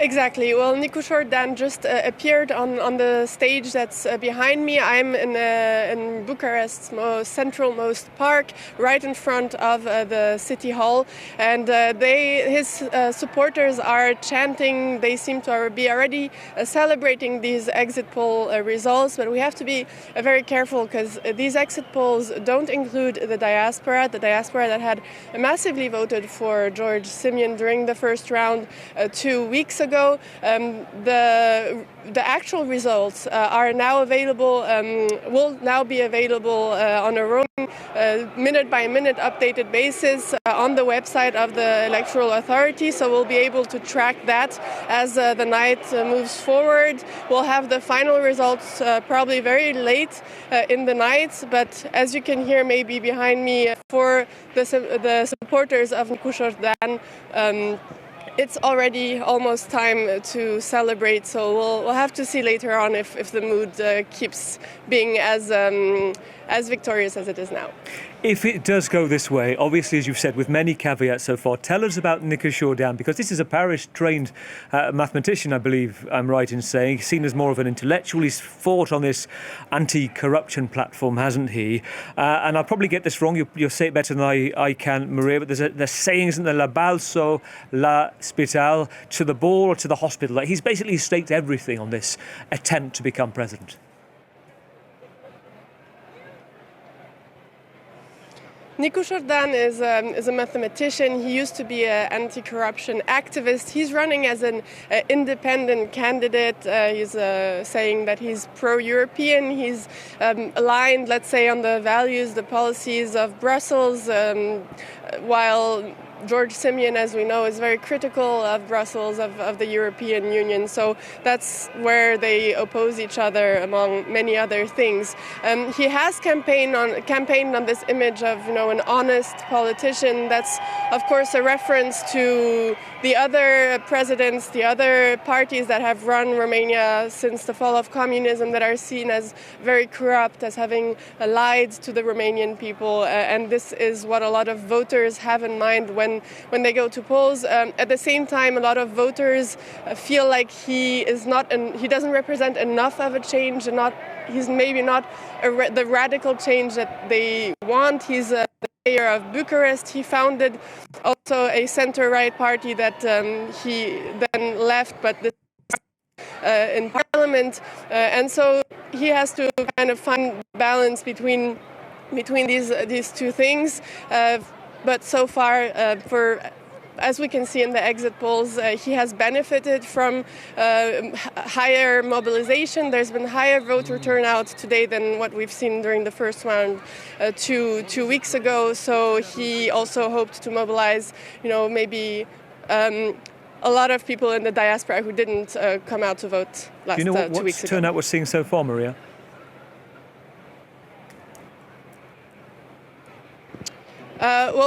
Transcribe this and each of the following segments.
Exactly. Well, Nicusor Dan just appeared on the stage that's behind me. I'm in Bucharest's centralmost park, right in front of the city hall, and his supporters are chanting. They seem to be already celebrating these exit poll results, but we have to be very careful because these exit polls don't include the diaspora that had massively voted for George Simion during the first round 2 weeks ago. The actual results are now available. Will now be available on a rolling minute-by-minute updated basis on the website of the Electoral Authority. So we'll be able to track that as the night moves forward. We'll have the final results probably very late in the night. But as you can hear, maybe behind me, for the supporters of Nicusor Dan, it's already almost time to celebrate, so we'll have to see later on if the mood keeps being as victorious as it is now. If it does go this way, obviously, as you've said, with many caveats so far, tell us about Nicusor Dan, because this is a Paris-trained mathematician, I believe I'm right in saying. He's seen as more of an intellectual. He's fought on this anti-corruption platform, hasn't he? And I'll probably get this wrong. You'll say it better than I can, Maria, but there's sayings in the la balso, la spital, to the ball or to the hospital. Like, he's basically staked everything on this attempt to become president. Nicusor Dan is a mathematician. He used to be an anti-corruption activist. He's running as an independent candidate. He's saying that he's pro-European. He's aligned, let's say, on the values, the policies of Brussels, while George Simion, as we know, is very critical of Brussels, of the European Union. So that's where they oppose each other, among many other things. He has campaigned on this image of, an honest politician. That's, of course, a reference to the other presidents, the other parties that have run Romania since the fall of communism, that are seen as very corrupt, as having lied to the Romanian people. And this is what a lot of voters have in mind when they go to polls. At the same time, a lot of voters feel like he doesn't represent enough of a change, and he's maybe not the radical change that they want. He's the mayor of Bucharest. He founded also a center-right party that he then left, but in parliament, and so he has to kind of find balance between these two things. But so far, as we can see in the exit polls, he has benefited from higher mobilization. There's been higher voter turnout today than what we've seen during the first round 2 weeks ago. So he also hoped to mobilize, maybe a lot of people in the diaspora who didn't come out to vote last 2 weeks ago. What turnout we're seeing so far, Maria?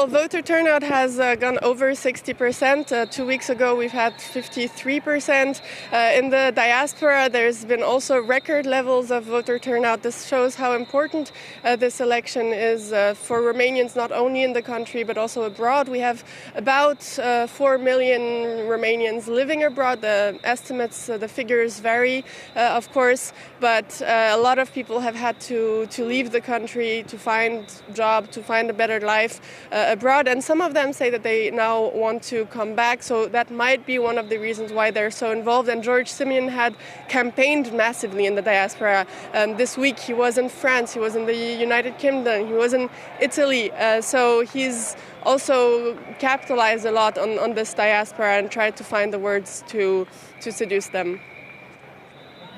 Voter turnout has gone over 60%. 2 weeks ago, we've had 53%. In the diaspora, there's been also record levels of voter turnout. This shows how important this election is for Romanians, not only in the country, but also abroad. We have about 4 million Romanians living abroad. The estimates, the figures vary, of course, but a lot of people have had to leave the country to find a job, to find a better life abroad, and some of them say that they now want to come back, so that might be one of the reasons why they're so involved. And George Simion had campaigned massively in the diaspora. This week he was in France, he was in the United Kingdom, he was in Italy, so he's also capitalized a lot on this diaspora and tried to find the words to seduce them.